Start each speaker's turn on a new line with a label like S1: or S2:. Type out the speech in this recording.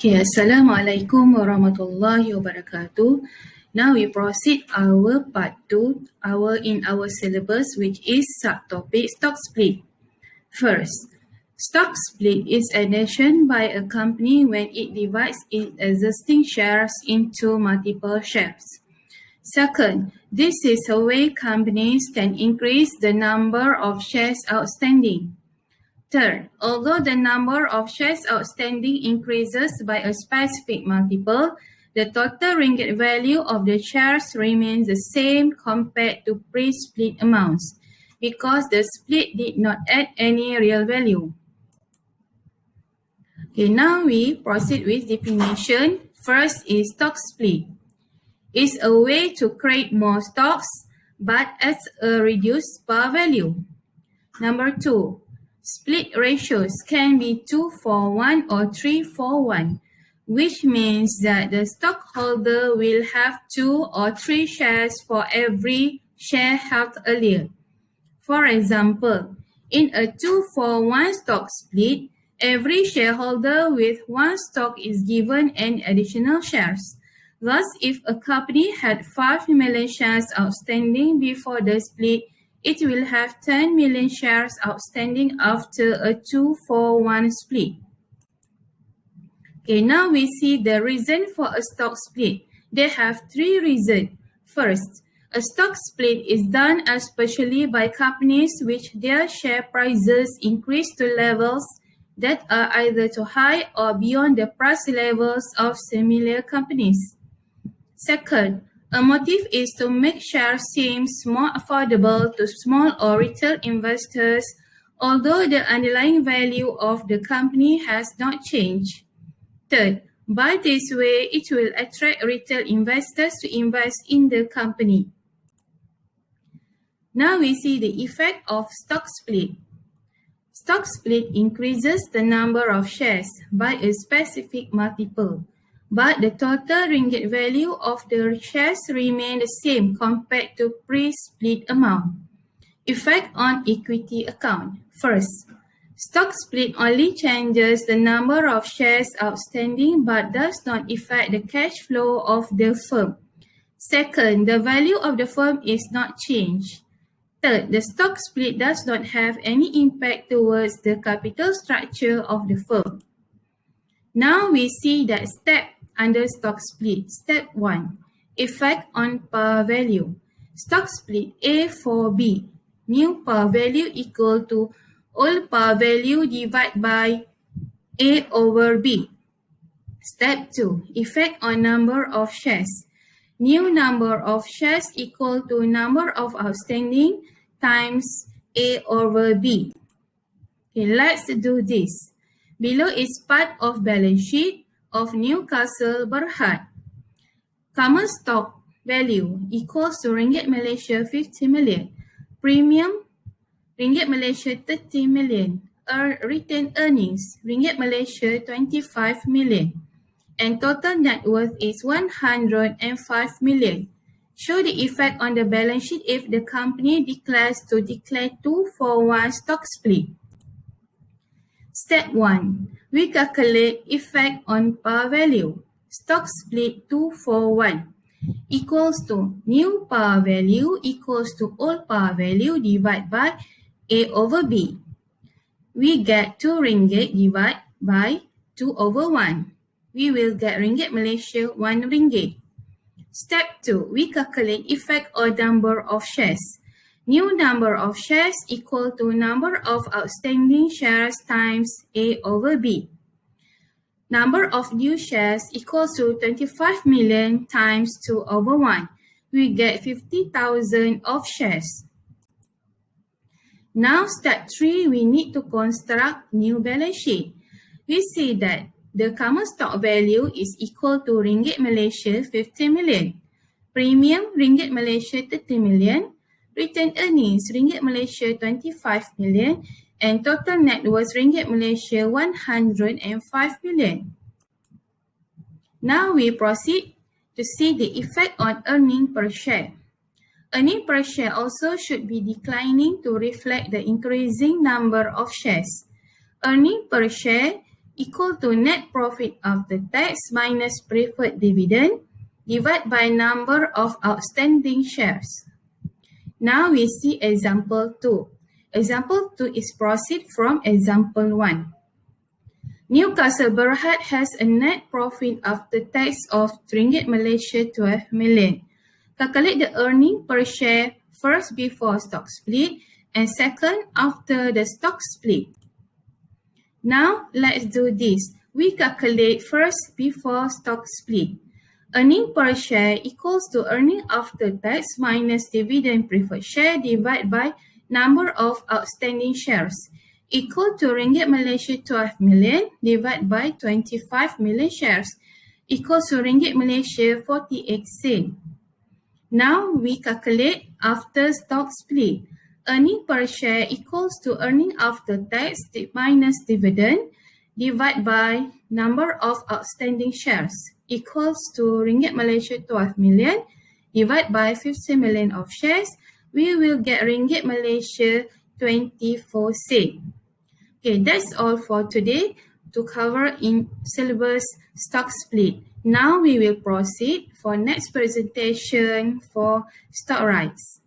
S1: Okay, Assalamualaikum warahmatullahi wabarakatuh. Now we proceed our part 2 in our syllabus, which is subtopic stock split. First, stock split is an action by a company when it divides its existing shares into multiple shares. Second, this is a way companies can increase the number of shares outstanding. Third, although the number of shares outstanding increases by a specific multiple, the total ringgit value of the shares remains the same compared to pre-split amounts because the split did not add any real value. Okay, now we proceed with definition. First is stock split. It's a way to create more stocks but at a reduced par value. Number 2. Split ratios can be 2-for-1 or 3-for-1, which means that the stockholder will have 2 or 3 shares for every share held earlier. For example, in a 2-for-1 stock split, every shareholder with one stock is given an additional shares. Thus, if a company had 5 million shares outstanding before the split, it will have 10 million shares outstanding after a 2-for-1 split. Okay, now we see the reason for a stock split. They have 3 reasons. First, a stock split is done especially by companies which their share prices increase to levels that are either too high or beyond the price levels of similar companies. Second, a motive is to make shares seem more affordable to small or retail investors, although the underlying value of the company has not changed. Third, by this way, it will attract retail investors to invest in the company. Now we see the effect of stock split. Stock split increases the number of shares by a specific multiple, but the total ringgit value of the shares remain the same compared to pre-split amount. Effect on equity account. First, stock split only changes the number of shares outstanding but does not affect the cash flow of the firm. Second, the value of the firm is not changed. Third, the stock split does not have any impact towards the capital structure of the firm. Now we see that step under stock split. Step 1. Effect on par value. Stock split A for B. New par value equal to old par value divided by A over B. Step 2. Effect on number of shares. New number of shares equal to number of outstanding times A over B. Okay, let's do this. Below is part of balance sheet of Newcastle Berhad. Common stock value equals to Ringgit Malaysia 50 million. Premium Ringgit Malaysia 30 million. Retained earnings Ringgit Malaysia 25 million. And total net worth is 105 million. Show the effect on the balance sheet if the company declares to declare 2-for-1 stock split. Step 1. We calculate effect on par value. Stock split 2-for-1 equals to new par value equals to old par value divided by A over B. We get 2 ringgit divided by 2 over 1. We will get Ringgit Malaysia 1 ringgit. Step 2. We calculate effect on number of shares. New number of shares equal to number of outstanding shares times A over B. Number of new shares equals to 25 million times 2 over 1. We get 50,000 of shares. Now step 3, we need to construct new balance sheet. We see that the common stock value is equal to Ringgit Malaysia 50 million. Premium Ringgit Malaysia 30 million. Retained earnings Ringgit Malaysia 25 million and total net worth Ringgit Malaysia 105 million. Now we proceed to see the effect on earning per share. Earning per share also should be declining to reflect the increasing number of shares. Earning per share equal to net profit after tax minus preferred dividend divided by number of outstanding shares. Now we see example 2. Example 2 is proceed from example 1. Newcastle Berhad has a net profit after tax of ringgit Malaysia 12 million. Calculate the earning per share first before stock split and second after the stock split. Now let's do this. We calculate first before stock split. Earning per share equals to earning after tax minus dividend preferred share divided by number of outstanding shares, equal to ringgit Malaysia 12 million divided by 25 million shares, equals to ringgit Malaysia 48 sen. Now we calculate after stock split. Earning per share equals to earning after tax minus dividend divided by number of outstanding shares, equals to ringgit Malaysia 12 million divided by 50 million of shares. We will get ringgit Malaysia 24 sen. Okay, that's all for today to cover in syllabus stock split. Now we will proceed for next presentation for stock rights.